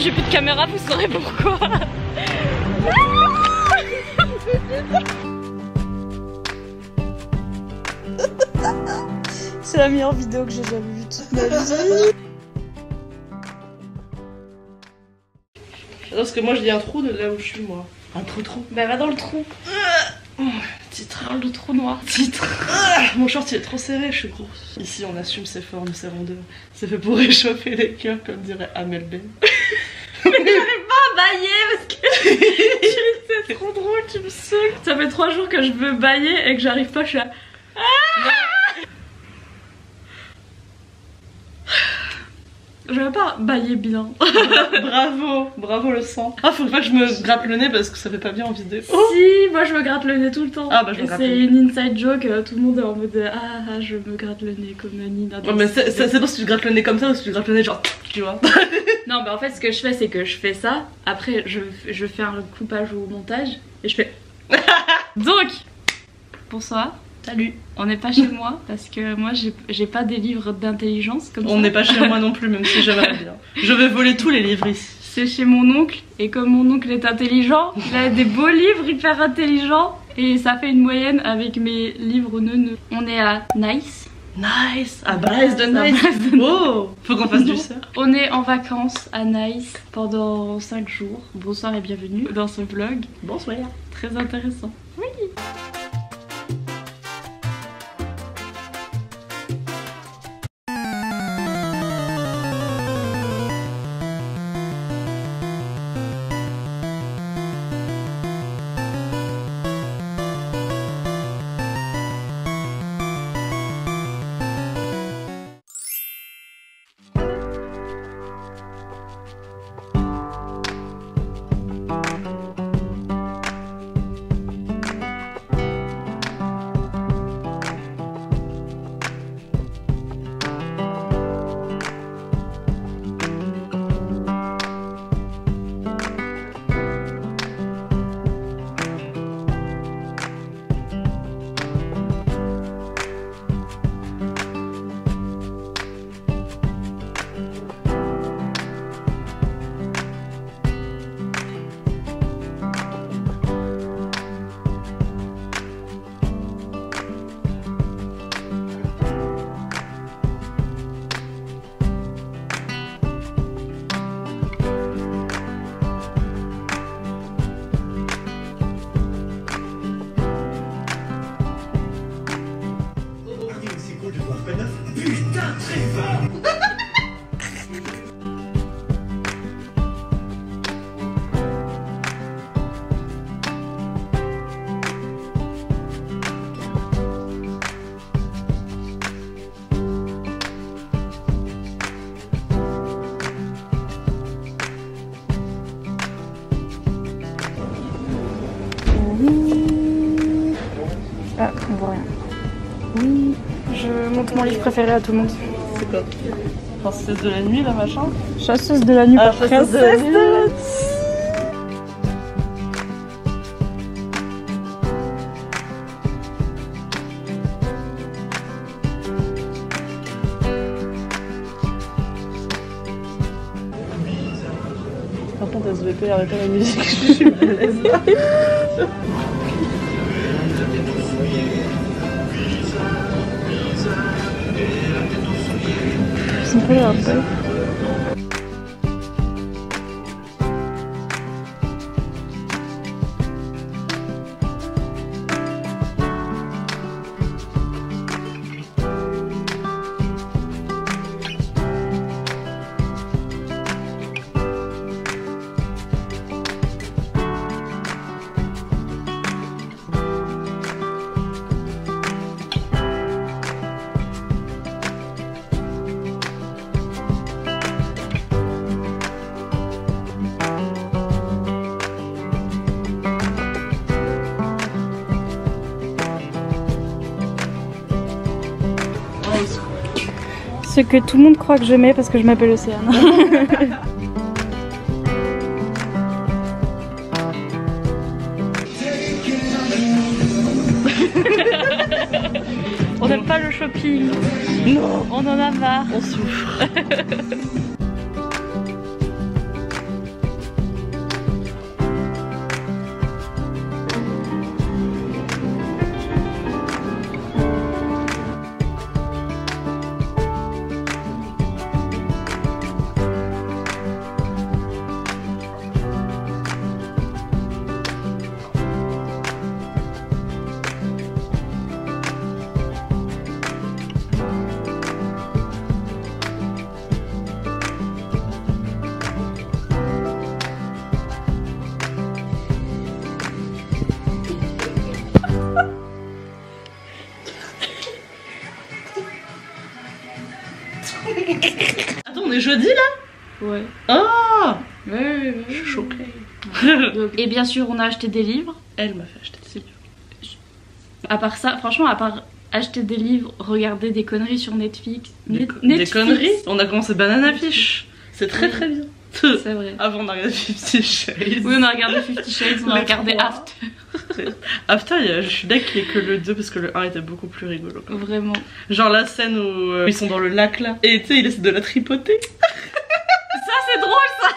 j'ai plus de caméra, vous saurez pourquoi. C'est la meilleure vidéo que j'ai jamais vue toute ma vie. Parce que moi je dis un trou de là où je suis moi. Un trou. Bah va dans le trou. Titre. Dans le trou noir. Titre. Mon short il est trop serré, je suis grosse. Ici on assume ses formes, ses rondeurs. C'est fait pour réchauffer les cœurs comme dirait Amel Ben. Mais j'arrive pas à bailler parce que c'est trop drôle, tu me saoules. Ça fait 3 jours que je veux bailler et que j'arrive pas, je suis là. Je vais pas bailler bien. Bravo le sang. Ah faut pas que je me gratte le nez parce que ça fait pas bien en vidéo. Si, moi je me gratte le nez tout le temps. Ah bah je me gratte le nez. C'est une inside joke, tout le monde est en mode ah je me gratte le nez comme Nina. Ouais, mais c'est parce que tu grattes le nez comme ça ou si tu grattes le nez genre tu vois. Non mais en fait ce que je fais c'est que je fais ça, après je fais un coupage au montage et je fais donc bonsoir. Salut. On n'est pas chez moi parce que moi j'ai pas des livres d'intelligence comme ça. On n'est pas chez moi non plus même si j'aimerais bien. Je vais voler tous les livres ici. C'est chez mon oncle et comme mon oncle est intelligent, il a des beaux livres hyper intelligents et ça fait une moyenne avec mes livres neuneux. On est à Nice. Nice. À Brest de Nice. Oh, faut qu'on fasse du surf. On est en vacances à Nice pendant 5 jours. Bonsoir et bienvenue dans ce vlog. Bonsoir. Très intéressant. Oui. Putain, très fort. Ah, on voit rien. Oui, je montre mon livre préféré à tout le monde. C'est quoi? Princesse de la nuit, là, machin? Chasseuse de la nuit par Princesse de la nuit. Par contre, SVP, arrêtez la musique, je suis mal à l'aise. C'est un peu un peu. Ce que tout le monde croit que je mets parce que je m'appelle Océane. On n'aime pas le shopping. Non. On en a marre. On souffre. Attends, on est jeudi là? Ouais. Ah Ouais. Je suis choquée. Et bien sûr, on a acheté des livres. Elle m'a fait acheter des livres. À part ça, franchement, à part acheter des livres, regarder des conneries sur Netflix. Des Netflix. conneries? On a commencé Banana Fish. C'est très très bien. C'est vrai. Avant on a regardé 50 Shades. Oui, on a regardé 50 Shades, on a Les regardé trois. After. After, je suis d'accord qu'il n'y ait que le 2 parce que le 1 était beaucoup plus rigolo. Vraiment. Genre la scène où ils sont dans le lac là. Et tu sais, il essaie de la tripoter. Ça, c'est drôle, ça.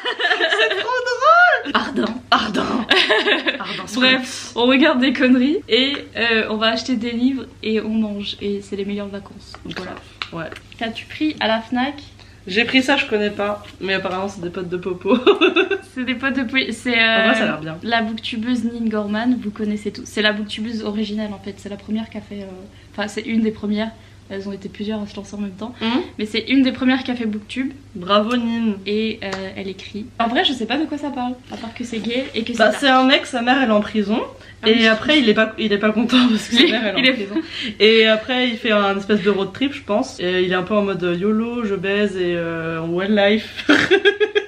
C'est trop drôle. Ardent. Ardent. Bref, on regarde des conneries et on va acheter des livres et on mange. Et c'est les meilleures vacances. Voilà. Ouais. Qu'as-tu pris à la Fnac? J'ai pris ça, je connais pas. Mais apparemment, c'est des potes de Popo. C'est des potes de c'est En vrai, ça a l'air bien. la booktubeuse Nin Gorman, vous connaissez tous. C'est la booktubeuse originale en fait, c'est la première qui a fait. Enfin, c'est une des premières. Elles ont été plusieurs à se lancer en même temps. Mais c'est une des premières qui a fait booktube. Bravo Nin. Et elle écrit. En vrai, je sais pas de quoi ça parle, à part que c'est gay et que Bah, c'est. c'est un mec, sa mère elle est en prison. Ah et oui. après, il est pas content parce que sa mère elle Il est en est- prison. Et après, il fait un espèce de road trip, je pense. Et il est un peu en mode YOLO, je baise et one life.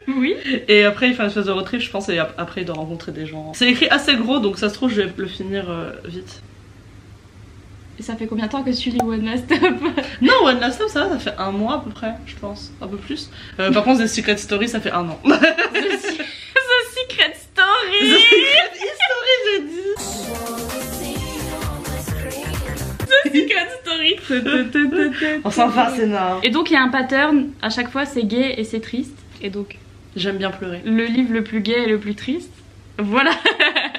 Oui. Et après, il fait une espèce de road trip, je pense. Et après, il doit rencontrer des gens. C'est écrit assez gros, donc ça se trouve, je vais le finir vite. Et ça fait combien de temps que tu lis One Last Stop? Non, One Last Stop, ça fait un mois à peu près, je pense. Un peu plus. Par contre, The Secret Story, ça fait un an. The Secret Story. The Secret Story, j'ai dit. Secret Story. On s'en va, c'est nain. Et donc il y a un pattern, à chaque fois c'est gay et c'est triste. Et donc J'aime bien pleurer. le livre le plus gay et le plus triste. Voilà.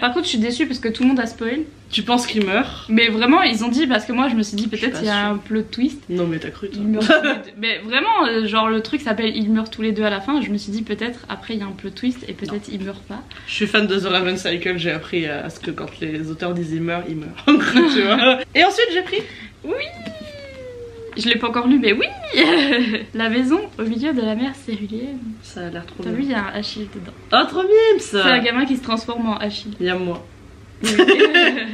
Par contre je suis déçue parce que tout le monde a spoil. Tu penses qu'il meurt? Mais vraiment ils ont dit, parce que moi je me suis dit Je suis peut-être pas il y a sûre. un plot twist. Non, mais t'as cru, toi. Ils meurent tous les deux. Mais vraiment genre le truc s'appelle ils meurent tous les deux à la fin. Je me suis dit peut-être après il y a un plot twist et peut-être ils meurent pas. Je suis fan de The Raven Cycle, j'ai appris à ce que quand les auteurs disent ils meurent, ils meurent. Tu vois. Et ensuite, j'ai pris. Oui. Je l'ai pas encore lu mais oui. La maison au milieu de la mer céruléenne. Ça a l'air trop T'as bien. vu il y a un Achille dedans. Oh, trop mimes! C'est un gamin qui se transforme en Achille. Il y a moi.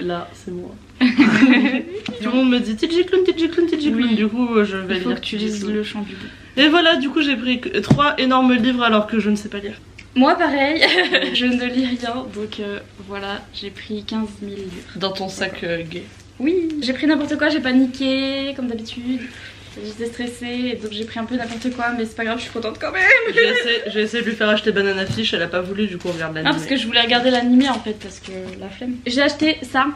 Là, c'est moi. Tout le monde me dit TJ Clown, TJ Clown, TJ Clown. Oui. Du coup, je vais Il faut lire que tu TJ lises Clown. le chant du loup. Et voilà, du coup, j'ai pris 3 énormes livres alors que je ne sais pas lire. Moi pareil, je ne lis rien, donc voilà, j'ai pris 15 000 livres. Dans ton sac gay. Oui, j'ai pris n'importe quoi, j'ai paniqué comme d'habitude. J'étais stressée, donc j'ai pris un peu n'importe quoi, mais c'est pas grave, je suis contente quand même. J'ai essayé de lui faire acheter Banana Fish, elle a pas voulu, du coup on regarde l'anime. Ah, parce que je voulais regarder l'animé en fait, parce que la flemme. J'ai acheté ça.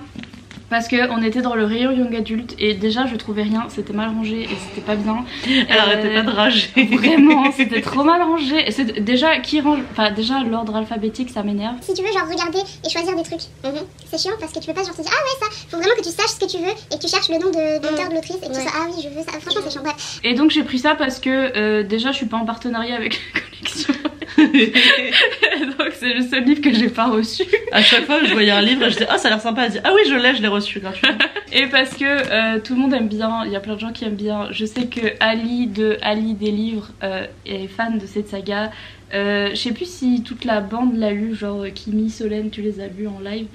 Parce qu'on était dans le rayon young adulte et déjà je trouvais rien, c'était mal rangé et c'était pas bien. Elle arrêtait pas de rager. Vraiment, c'était trop mal rangé. Et déjà, qui range. Enfin, déjà, l'ordre alphabétique ça m'énerve. Si tu veux genre regarder et choisir des trucs, c'est chiant parce que tu peux pas genre te dire ah ouais ça, faut vraiment que tu saches ce que tu veux et que tu cherches le nom de l'auteur de l'autrice et que tu sois ah oui je veux ça, franchement c'est chiant. Bref. Et donc j'ai pris ça parce que déjà je suis pas en partenariat avec la collection. Donc c'est le seul livre que j'ai pas reçu. À chaque fois je voyais un livre et je disais ah ça a l'air sympa, elle dit ah oui je l'ai reçu gratuitement. Et parce que tout le monde aime bien, il y a plein de gens qui aiment bien. Je sais que Ali des livres est fan de cette saga. Je sais plus si toute la bande l'a lu, genre Kimi, Solène, tu les as lus en live.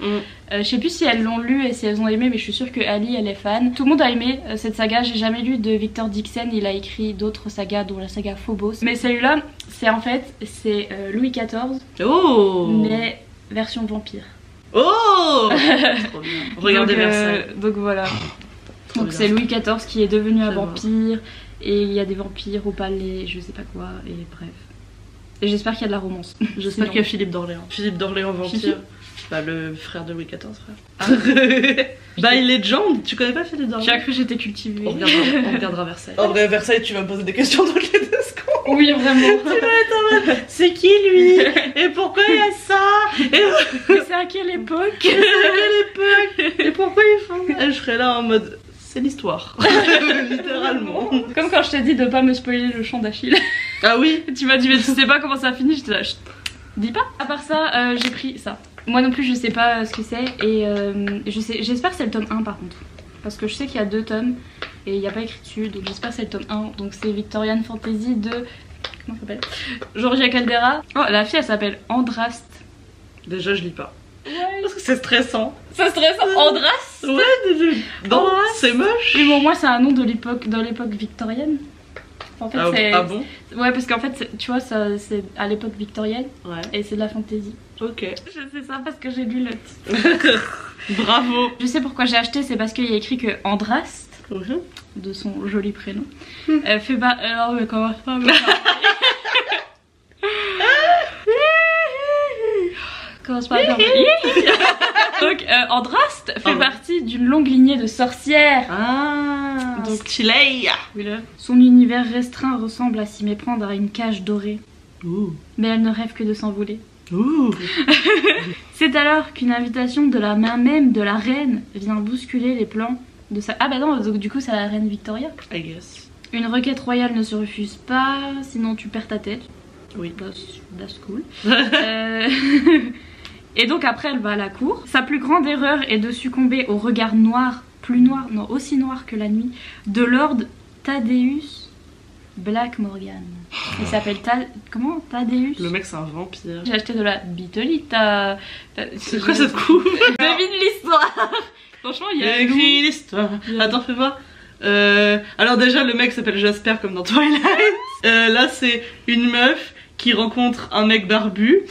Je sais plus si elles l'ont lu et si elles ont aimé, mais je suis sûre que Ali elle est fan. Tout le monde a aimé cette saga. J'ai jamais lu de Victor Dixon, il a écrit d'autres sagas, dont la saga Phobos. Mais celui-là, c'est en fait c'est Louis XIV, Oh mais version vampire. Oh trop bien. Regardez donc, Versailles. donc voilà. Trop Donc bien. c'est Louis XIV qui est devenu un Je vois. vampire et il y a des vampires au palais, je sais pas quoi, et bref. Et j'espère qu'il y a de la romance. J'espère Sinon- qu'il y a Philippe d'Orléans. Philippe d'Orléans vampire. Fifi. Bah le frère de Louis XIV frère. By Legend, tu connais pas Philippe d'Orléans? J'ai cru que j'étais cultivée. On regardera Versailles. En vrai Versailles tu vas me poser des questions toutes les 2 secondes. Oui, vraiment. C'est qui lui? Et pourquoi il y a ça? Et Mais c'est à quelle époque? à quelle époque? Et pourquoi ils font ça? Et je serais là en mode c'est l'histoire. Littéralement. Comme quand je t'ai dit de pas me spoiler le chant d'Achille. Ah oui? Tu m'as dit mais tu sais pas comment ça finit, j'étais là, chut, dis pas. À part ça, j'ai pris ça. Moi non plus je sais pas ce que c'est et j'espère que c'est le tome 1 par contre. Parce que je sais qu'il y a 2 tomes et il n'y a pas écrit dessus, donc j'espère que c'est le tome 1. Donc c'est Victorian Fantasy de... Comment ça s'appelle? Georgia Caldera. Oh, la fille elle s'appelle Andrast. Déjà je lis pas. Ouais. Parce que c'est stressant. Ça stresse, Andrast. Ouais, non, Andras. c'est moche. Oui, bon, moi c'est un nom de l'époque, dans l'époque victorienne. En fait, ah bon? Ouais, parce qu'en fait, tu vois, c'est à l'époque victorienne. Ouais. Et c'est de la fantasy. Ok. Je sais ça parce que j'ai lu le titre. Bravo. Je sais pourquoi j'ai acheté, c'est parce qu'il y a écrit que Andraste, de son joli prénom, fait pas. Alors, mais commence pas. Commence pas à faire. Donc, Andraste fait partie d'une longue lignée de sorcières. Ah, donc stylé. Son univers restreint ressemble à s'y méprendre à une cage dorée. Ouh. Mais elle ne rêve que de s'envoler. Ouh. C'est alors qu'une invitation de la main même de la reine vient bousculer les plans de sa... Ah bah non, donc du coup c'est la reine Victoria. I guess. Une requête royale ne se refuse pas, sinon tu perds ta tête. Oui. That's cool. Et donc après elle va à la cour. Sa plus grande erreur est de succomber au regard noir, plus noir, non aussi noir que la nuit, de Lord Thaddeus Black Morgan. Il s'appelle comment? Thaddeus. Le mec c'est un vampire. J'ai acheté de la Bitolita. C'est quoi cette coupe? Devine l'histoire. Franchement il y a écrit l'histoire. Attends fais voir. Alors déjà le mec s'appelle Jasper comme dans Twilight. Là c'est une meuf qui rencontre un mec barbu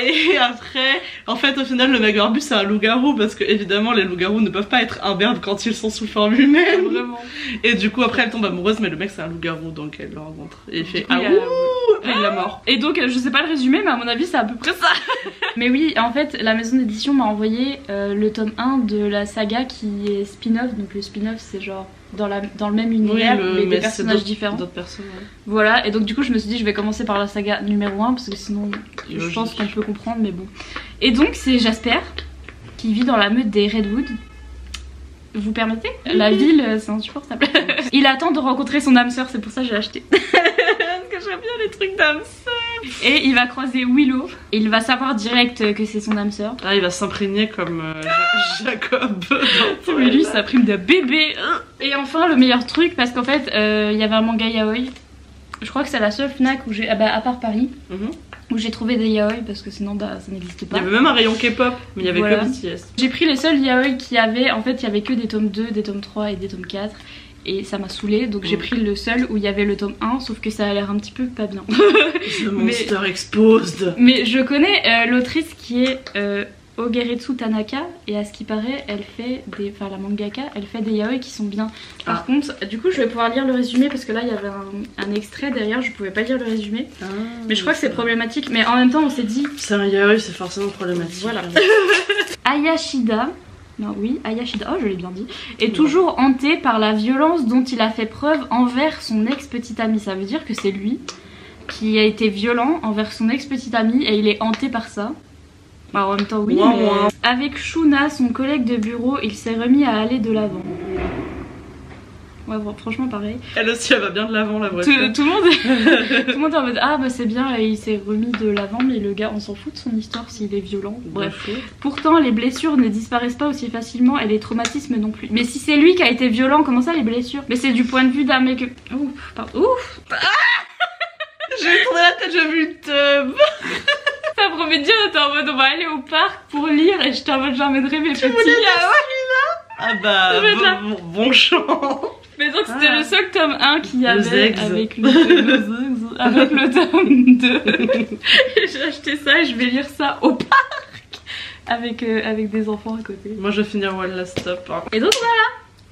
et après en fait au final le mec barbu c'est un loup-garou parce que évidemment les loups-garous ne peuvent pas être imberbes quand ils sont sous forme humaine. Vraiment. Et du coup après elle tombe amoureuse mais le mec c'est un loup-garou donc elle le rencontre et il fait ah ouh et il est mort. Et donc je sais pas le résumé mais à mon avis c'est à peu près ça. Mais oui en fait la maison d'édition m'a envoyé le tome 1 de la saga qui est spin-off. Donc le spin-off c'est genre dans le même univers mais des personnages différents. D'autres personnes, ouais. Voilà et donc du coup je me suis dit je vais commencer par la saga numéro 1 parce que sinon je pense qu'on peut comprendre mais bon. Et donc c'est Jasper qui vit dans la meute des Redwood. Vous permettez? La ville c'est insupportable. Il attend de rencontrer son âme sœur, c'est pour ça que j'ai acheté. Parce que j'aime bien les trucs d'âme sœur. Et il va croiser Willow et il va savoir direct que c'est son âme sœur. Ah il va s'imprégner comme Jacob. Mais lui ça prime de bébé. Et enfin le meilleur truc parce qu'en fait il y avait un manga yaoi. Je crois que c'est la seule Fnac où j'ai, à part Paris, où j'ai trouvé des yaoi parce que sinon bah ça n'existe pas. Il y avait même un rayon K-pop mais il y avait que BTS. J'ai pris les seuls yaoi qu'il y avait, en fait il y avait que des tomes 2, des tomes 3 et des tomes 4. Et ça m'a saoulée donc j'ai pris le seul où il y avait le tome 1 sauf que ça a l'air un petit peu pas bien. The Monster Exposed. Mais je connais l'autrice qui est Ogeretsu Tanaka et à ce qui paraît elle fait des... Enfin la mangaka elle fait des yaoi qui sont bien. Par contre du coup je vais pouvoir lire le résumé parce que là il y avait un extrait derrière, je pouvais pas lire le résumé. Mais je crois que c'est problématique mais en même temps on s'est dit... C'est un yaoi c'est forcément problématique. Voilà. Ayashida... Non, oui, Ayashida, oh je l'ai bien dit, est toujours hanté par la violence dont il a fait preuve envers son ex-petite amie. Ça veut dire que c'est lui qui a été violent envers son ex-petite amie et il est hanté par ça. Bah, en même temps, oui, mais... Avec Shuna, son collègue de bureau, il s'est remis à aller de l'avant. Ouais, bon, franchement pareil. Elle aussi elle va bien de l'avant la vraie. Tout le monde tout le monde est en mode ah bah c'est bien il s'est remis de l'avant mais le gars on s'en fout de son histoire s'il est violent. Bref. Pourtant les blessures ne disparaissent pas aussi facilement et les traumatismes non plus. Mais si c'est lui qui a été violent comment ça les blessures? Mais c'est du point de vue d'un mec... Ouf pardon. Ouf. J'ai tourné la tête j'ai vu une tub. Ça promet de dire t'es en mode on va aller au parc pour lire et j'étais en mode j'emmènerai mes petits Ah bah bon chant. Mais donc c'était le seul tome 1 qu'il y avait avec le tome 2. J'ai acheté ça et je vais lire ça au parc avec des enfants à côté. Moi je vais finir One Last Stop. Hein. Et donc voilà.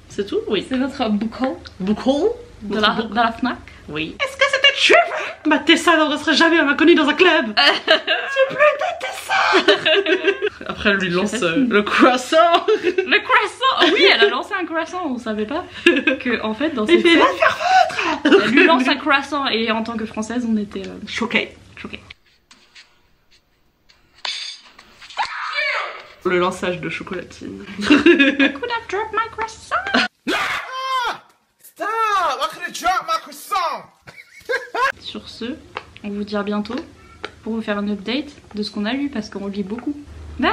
C'est tout? Oui. C'est notre book haul. Book haul? Dans la Fnac. Oui. Est-ce que c'était true? Bah Tessa n'adresserait jamais un inconnu dans un club. C'est plus de Tessa. Après elle lui lance le croissant. Le croissant. Oui elle a lancé un croissant, on savait pas que en fait dans cette scène, elle lui lance un croissant et en tant que française on était choqués. Le lançage de chocolatine. I could have dropped my croissant. Stop! I could have dropped my croissant! Sur ce, on vous dit à bientôt pour vous faire un update de ce qu'on a lu parce qu'on lit beaucoup. Bye!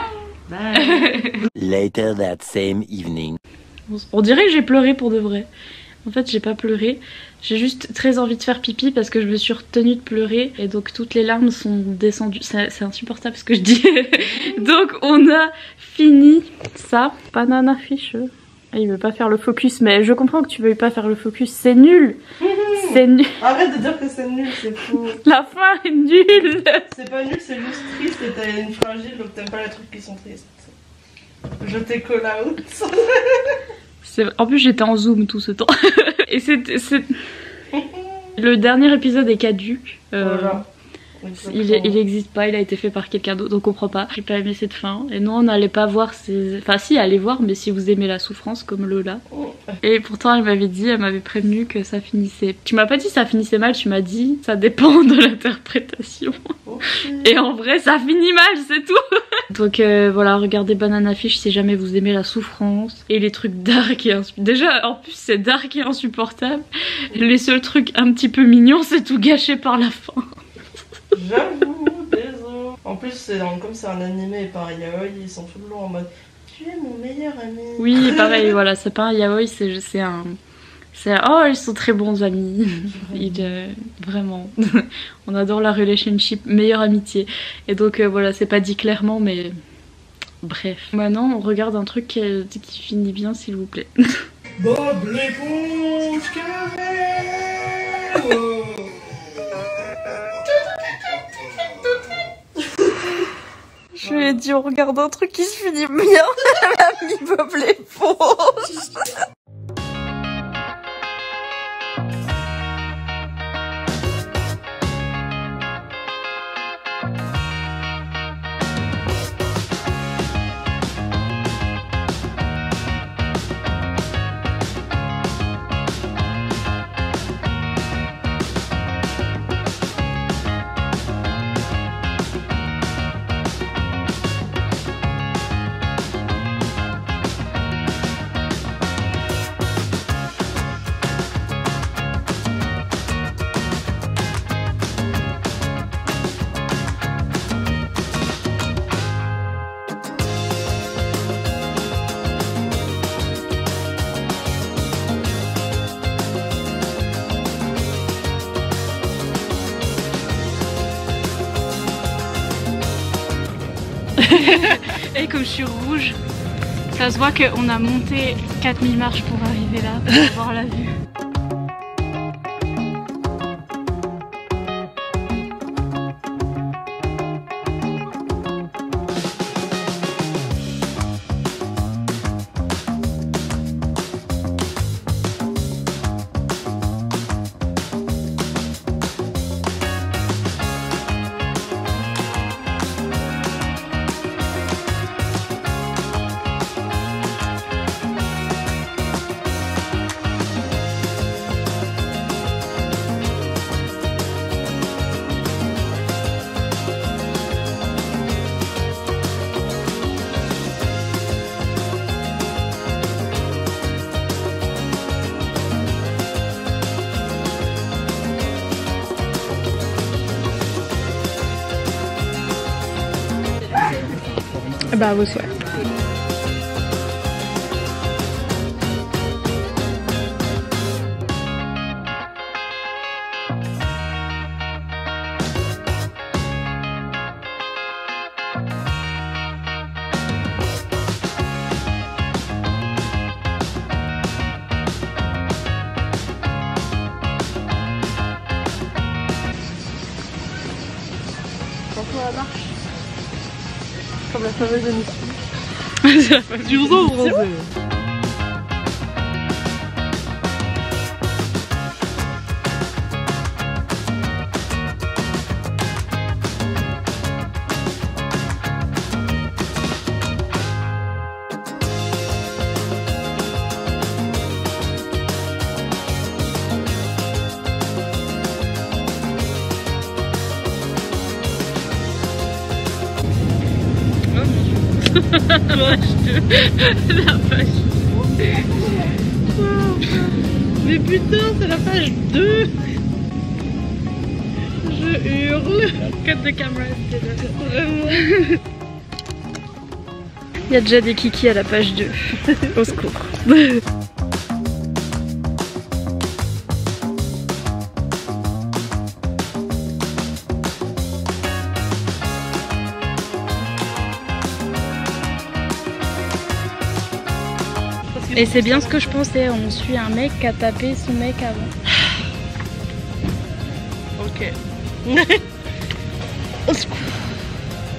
Bye! Later that same evening. On dirait que j'ai pleuré pour de vrai. En fait, j'ai pas pleuré. J'ai juste très envie de faire pipi parce que je me suis retenue de pleurer et donc toutes les larmes sont descendues. C'est insupportable ce que je dis. Donc on a fini ça. Banana fish. Il veut pas faire le focus, mais je comprends que tu veuilles pas faire le focus. C'est nul. C'est nul. Arrête de dire que c'est nul, c'est fou. La fin est nulle. C'est pas nul, c'est juste triste et t'as une fragile donc t'aimes pas les trucs qui sont tristes. Je t'ai call out. En plus j'étais en zoom tout ce temps. Et c'est... Le dernier épisode est caduc. Voilà. Il existe pas, il a été fait par quelqu'un d'autre, on comprend pas. J'ai pas aimé cette fin. Et non, on n'allait pas voir Enfin si, allez voir, mais si vous aimez la souffrance comme Lola. Et pourtant elle m'avait prévenu que ça finissait... Tu m'as pas dit ça finissait mal, tu m'as dit ça dépend de l'interprétation. Et en vrai ça finit mal, c'est tout. Donc voilà, regardez Banana Fish si jamais vous aimez la souffrance. Et les trucs dark et insupportables. Déjà en plus c'est dark et insupportable. Les seuls trucs un petit peu mignons c'est tout gâché par la fin. J'avoue, désolé. En plus, comme c'est un animé et pas un yaoi, ils sont tout le long en mode tu es mon meilleur ami. Oui, pareil, voilà, c'est pas un yaoi, c'est un. Oh, ils sont très bons amis. Vraiment. On adore la relationship, meilleure amitié. Et donc voilà, c'est pas dit clairement, mais. Bref. Maintenant, on regarde un truc qui finit bien, s'il vous plaît. Bob l'éponge carré. Je lui ai dit on regarde un truc qui se finit bien. Elle a mis Bob l'éponge. Et comme je suis rouge, ça se voit qu'on a monté 4000 marches pour arriver là, pour avoir la vue. Bah vos souhaits. La marche. Comme la fameuse émission. Du rose. La page. Mais putain, c'est la page 2. Je hurle. Cut de caméra. Vraiment. Il y a déjà des kikis à la page 2. Au secours. Et c'est bien ce que je pensais, on suit un mec qui a tapé son mec avant. Ok.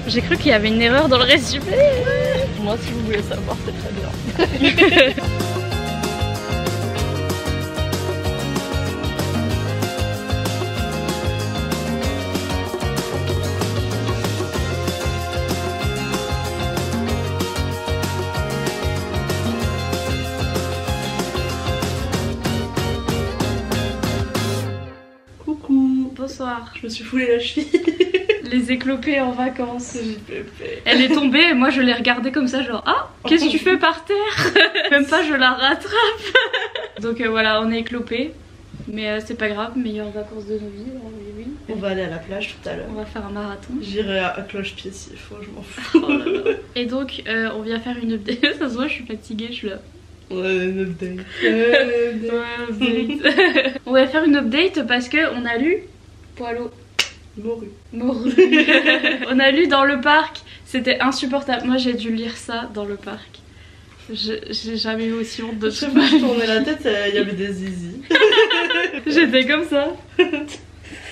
J'ai cru qu'il y avait une erreur dans le résumé. Moi, si vous voulez savoir, c'est très bien. Coucou. Bonsoir. Je me suis foulé la cheville. Les éclopés en vacances. Elle est tombée et moi je l'ai regardée comme ça genre ah qu'est-ce que tu fais par terre. Même pas je la rattrape. Donc voilà on est éclopés. Mais c'est pas grave, meilleures vacances de nos vies. Oui. On va aller à la plage tout à l'heure. On va faire un marathon. J'irai à cloche-pied s'il faut, je m'en fous. Oh là là. Et donc on vient faire une update. Ça se voit je suis fatiguée, je suis là. Ouais, une update. On va faire une update parce que on a lu Poilot. Morue. On a lu dans le parc, c'était insupportable. Moi j'ai dû lire ça dans le parc. J'ai jamais eu aussi honte de Je sais tout. pas, je tournais la tête, il y avait des zizi. J'étais comme ça.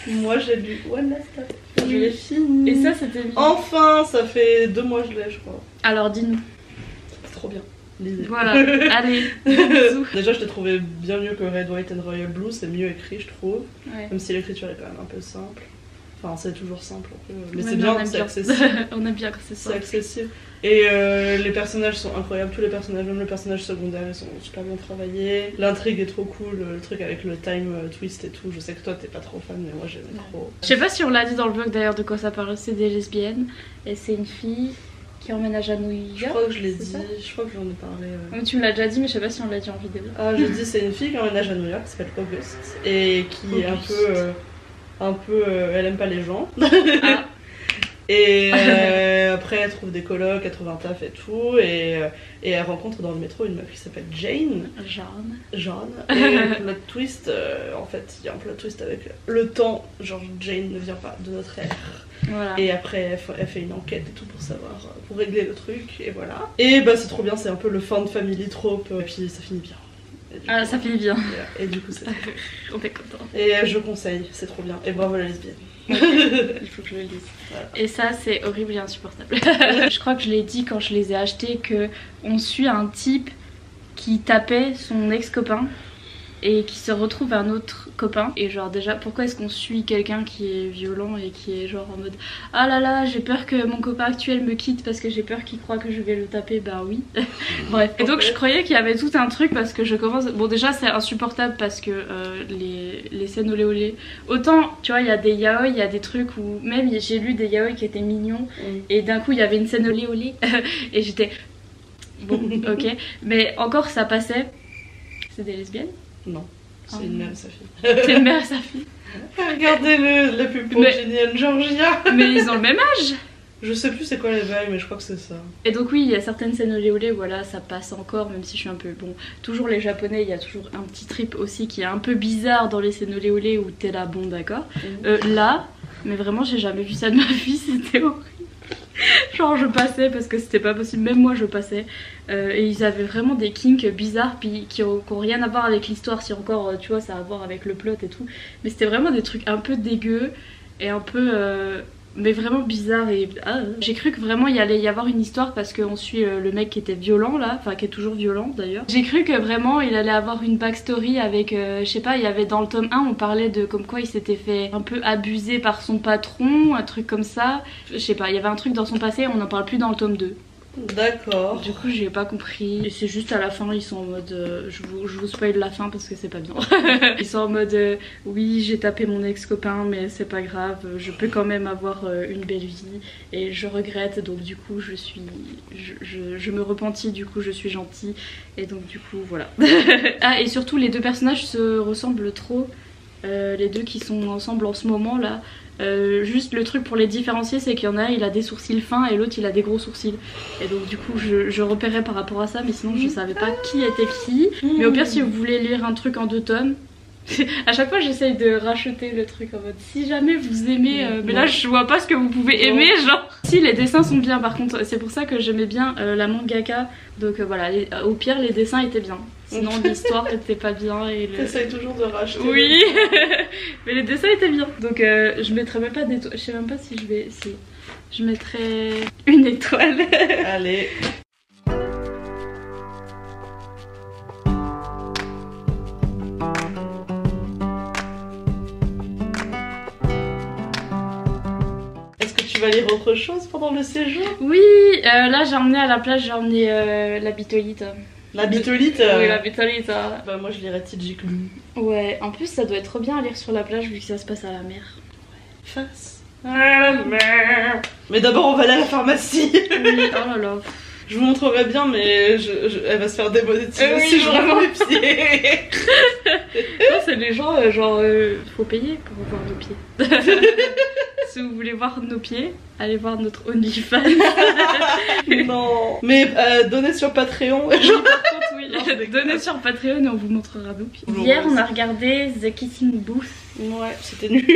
Moi j'ai lu One Last Stop. Je Oui. l'ai fini. Et ça c'était mignon. Enfin, ça fait 2 mois que je l'ai, je crois. Alors dis-nous. C'est trop bien. Lisez. Voilà, allez, bisous. Déjà, je l'ai trouvé bien mieux que Red, White and Royal Blue. C'est mieux écrit, je trouve. Ouais. Même si l'écriture est quand même un peu simple. Enfin, c'est toujours simple un peu. Mais Ouais, c'est mais bien, on aime c'est bien. accessible. On aime bien quand c'est C'est ça. accessible. Et les personnages sont incroyables. Tous les personnages, même le personnage secondaire, ils sont super bien travaillés. L'intrigue est trop cool. Le truc avec le time twist et tout. Je sais que toi, t'es pas trop fan, mais moi, j'aime trop. Je sais pas si on l'a dit dans le vlog d'ailleurs de quoi ça parle. C'est des lesbiennes et c'est une fille qui emménage à New York. Je crois que je l'ai c'est dit. ça Je crois que j'en ai parlé. Ouais, tu me l'as déjà dit, mais je sais pas si on l'a dit en vidéo. Ah, je dis, c'est une fille qui emménage à New York, qui s'appelle August, et qui est un peu, elle aime pas les gens. Ah. Et après, elle trouve des colocs, elle trouve un taf et tout, et elle rencontre dans le métro une meuf qui s'appelle Jane. Jeanne. Et le plot twist, en fait, il y a un plot twist avec le temps. Genre, Jane ne vient pas de notre ère. Voilà. Et après, elle fait une enquête et tout pour savoir, pour régler le truc, et voilà. Et bah, c'est trop bien, c'est un peu le fan family trope, et puis ça finit bien. Ah, ça finit bien. Et du coup, c'est On est content. et je conseille, c'est trop bien. Et bravo la lesbienne. Il faut que je le lise. Voilà. Et ça, c'est horrible et insupportable. Je crois que je l'ai dit quand je les ai achetés que on suit un type qui tapait son ex-copain et qui se retrouve un autre copain. Et genre déjà, pourquoi est-ce qu'on suit quelqu'un qui est violent et qui est genre en mode ah là là, j'ai peur que mon copain actuel me quitte parce que j'ai peur qu'il croit que je vais le taper. Bah oui. Bref. Et donc je croyais qu'il y avait tout un truc parce que je commence... Bon déjà c'est insupportable parce que les scènes olé olé... Autant tu vois il y a des yaoi, il y a des trucs où... Même j'ai lu des yaoi qui étaient mignons et d'un coup il y avait une scène olé olé et j'étais... Bon ok. Mais encore ça passait. C'est des lesbiennes? Non, c'est une mère et sa fille. C'est une mère et sa fille. Regardez la pub pour Mais- Jenny and Georgia. Mais ils ont le même âge. Je sais plus c'est quoi les bails, mais je crois que c'est ça. Et donc oui, il y a certaines scènes olé olé, voilà, ça passe encore, même si je suis un peu... Bon, toujours les japonais, il y a toujours un petit trip aussi qui est un peu bizarre dans les scènes olé olé où t'es là, bon d'accord. Là, mais vraiment j'ai jamais vu ça de ma vie, c'était horrible. Genre je passais parce que c'était pas possible, même moi je passais. Et ils avaient vraiment des kinks bizarres puis qui ont rien à voir avec l'histoire, si encore tu vois ça a à voir avec le plot et tout. Mais c'était vraiment des trucs un peu dégueux et un peu... mais vraiment bizarre et j'ai cru que vraiment il allait y avoir une histoire parce qu'on suit le mec qui était violent là, enfin qui est toujours violent d'ailleurs. J'ai cru que vraiment il allait avoir une backstory avec, je sais pas, il y avait dans le tome 1 on parlait de comme quoi il s'était fait un peu abuser par son patron, un truc comme ça. Je sais pas, il y avait un truc dans son passé, on n'en parle plus dans le tome 2. D'accord. Du coup j'ai pas compris. Et c'est juste à la fin ils sont en mode je vous spoil la fin parce que c'est pas bien. Ils sont en mode oui j'ai tapé mon ex-copain mais c'est pas grave, je peux quand même avoir une belle vie et je regrette donc du coup je me repentis, du coup je suis gentille et donc du coup voilà. Ah et surtout les deux personnages se ressemblent trop. Les deux qui sont ensemble en ce moment là. Juste le truc pour les différencier c'est qu'il y en a un il a des sourcils fins et l'autre il a des gros sourcils et donc du coup je repérais par rapport à ça mais sinon je savais pas qui était qui. Mais au pire si vous voulez lire un truc en 2 tomes À chaque fois j'essaye de racheter le truc en mode si jamais vous aimez, mais là je vois pas ce que vous pouvez aimer, genre. Si les dessins sont bien par contre, c'est pour ça que j'aimais bien la mangaka, donc voilà, au pire les dessins étaient bien. Sinon l'histoire était pas bien et T'essayes toujours de racheter. Oui. Mais les dessins étaient bien. Donc je mettrais même pas d'étoile, je sais même pas si je vais... Si. Je mettrais une étoile. Allez. Est-ce que tu vas lire autre chose pendant le séjour? Oui, là j'ai emmené à la plage, j'ai emmené la bitolite. La bitolite Oui, la bitolite. Bah moi je lirais Tijiklu. Ouais, en plus ça doit être trop bien à lire sur la plage vu que ça se passe à la mer. Face à la mer. Mais d'abord on va aller à la pharmacie. Oui, oh là là. Je vous montrerai bien, mais elle va se faire démonétiser oui, si je vraiment. reprends les pieds. Non, c'est les gens, faut payer pour voir nos pieds. Si vous voulez voir nos pieds, allez voir notre OnlyFans. Non. Mais donnez sur Patreon. Oui, par contre, oui. Donnez sur Patreon et on vous montrera nos pieds. Hier, on a regardé The Kissing Booth. Ouais, c'était nul.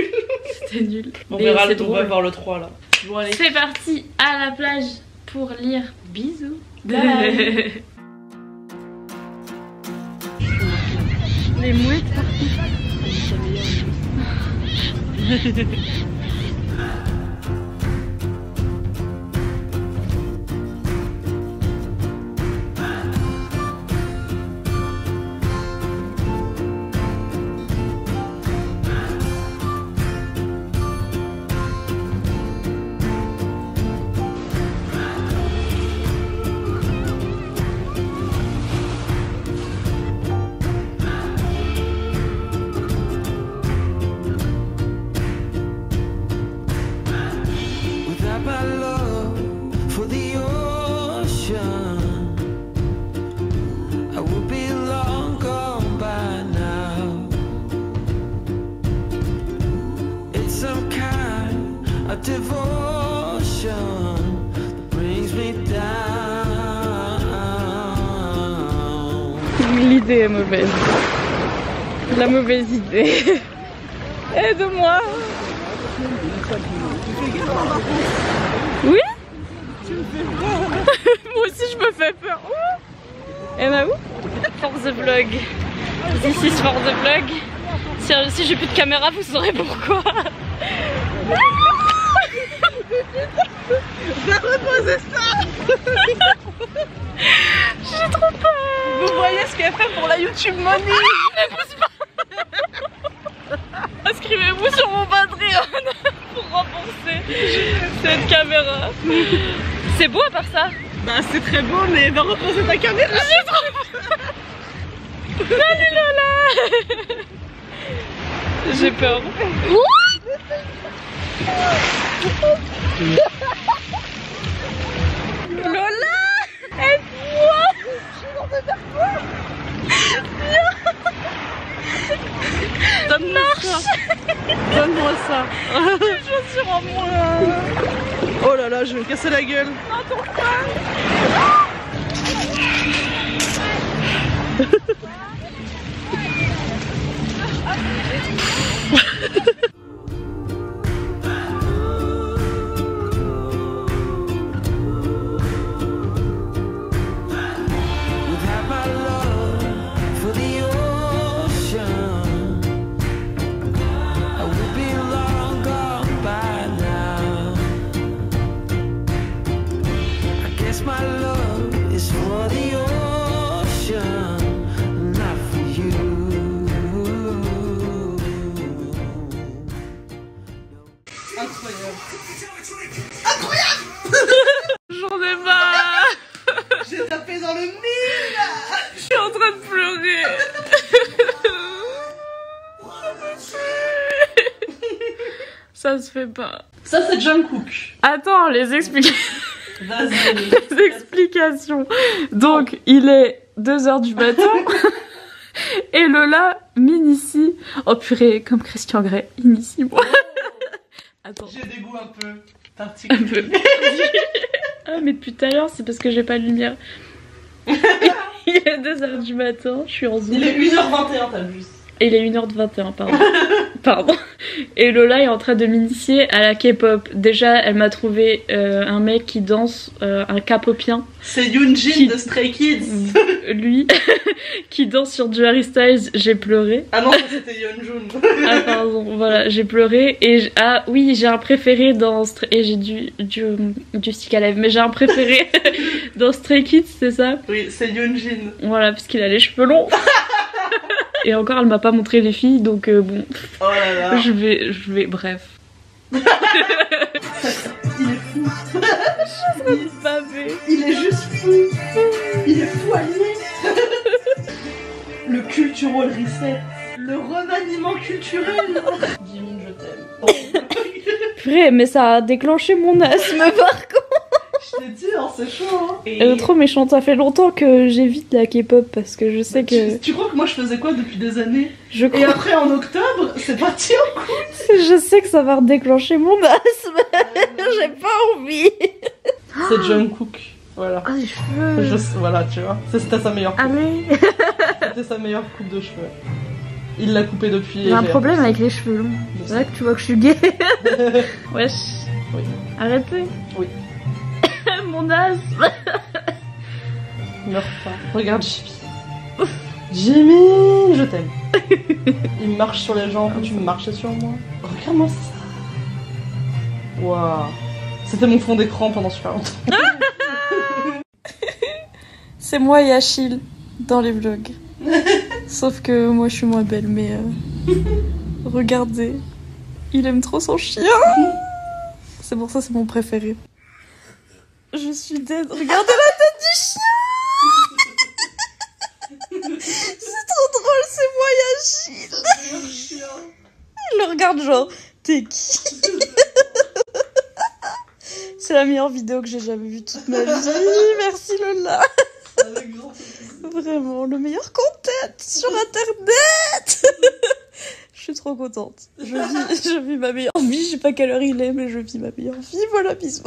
C'était nul. On Mais verra c'est on va drôle. voir le 3 là. Bon, allez. C'est parti à la plage pour lire. Bisous. Bye. Les mouettes partout. Without my love for the ocean, I would be long gone by now. It's some kind of devotion that brings me down. L'idée est mauvaise. La mauvaise idée. Aide-moi. Oui. Moi aussi je me fais peur. Et bah où? For the vlog. This is for the vlog. Si j'ai plus de caméra, vous saurez pourquoi. J'ai reposé ça. J'ai trop peur. Vous voyez ce qu'elle fait pour la YouTube Money. Ne pousse pas. Inscrivez-vous sur mon Patreon pour renforcer cette caméra. C'est beau à part ça. Bah c'est très beau, mais va reposer ta caméra. J'ai trop peur. Salut Lola. J'ai peur. Lola, aide-moi. Donne-moi ça. Donne-moi ça. Des chaussures en moins. Oh là là, je vais me casser la gueule. Without my love for the ocean, I would be long gone by now. I guess my love is for the ocean, not for you. J'en ai marre. J'ai tapé dans le mille. Je suis en train de pleurer. Ça se fait pas. Ça c'est Jungkook. Attends, les explications. Vas-y. Les explications. Donc, il est 2h du matin. Et Lola m'initie. Oh purée, comme Christian Grey, initie-moi. Attends. J'ai des goûts un peu particuliers. Ah, mais depuis tout à l'heure, c'est parce que j'ai pas de lumière. Il est 2h du matin, je suis en Il zoom. est 1h21, t'as vu. Il est 1h21, pardon. Pardon. Et Lola est en train de m'initier à la K-pop. Déjà, elle m'a trouvé un mec qui danse, un K-popien. C'est Yoonjin de Stray Kids. Lui, qui danse sur du Harry Styles, j'ai pleuré. Ah non, ça c'était Yeonjun. Ah pardon, voilà, j'ai pleuré. Et ah oui, j'ai un préféré dans... Et j'ai du stick à lèvres, mais j'ai un préféré dans Stray Kids, c'est ça? Oui, c'est Yoonjin. Voilà, puisqu'il a les cheveux longs. Et encore, elle m'a pas montré les filles, donc bon... Oh là là. Je vais, bref. Il est fou. Il est juste fou. Il est fou allié. Le cultural reset. Le remaniement culturel. Jimin, je t'aime. Vrai, mais ça a déclenché mon asthme par contre. Je t'ai dit, hein, c'est chaud. Hein. Elle est trop méchante, ça fait longtemps que j'évite la K-pop parce que je sais que... Tu crois que moi je faisais quoi depuis des années? Je Et crois... après en octobre, c'est parti en couille. Je sais que ça va redéclencher mon asthme. J'ai pas envie. C'est Jungkook. Voilà. Ah, les cheveux. Voilà, tu vois. C'était sa meilleure coupe. Allez. C'était sa meilleure coupe de cheveux. Il l'a coupé depuis. J'ai un problème avec les cheveux longs. C'est vrai que tu vois que je suis gay. Wesh. Oui. Arrêtez. Oui. Mon asthme. Meurs pas. Regarde Jimmy. Jimmy, je t'aime. Il marche sur les gens, tu me marchais sur moi. Regarde-moi ça. Waouh. C'était mon fond d'écran pendant super longtemps. C'est moi et Achille dans les vlogs. Sauf que moi je suis moins belle, mais regardez, il aime trop son chien. C'est pour ça c'est mon préféré. Je suis dead. Regardez la tête du chien. C'est trop drôle, c'est moi et Achille. Il le regarde genre, t'es qui? C'est la meilleure vidéo que j'ai jamais vue toute ma vie. Merci Lola. Vraiment, le meilleur content sur internet. Je suis trop contente. Je vis ma meilleure vie. Je sais pas quelle heure il est, mais je vis ma meilleure vie. Voilà, bisous.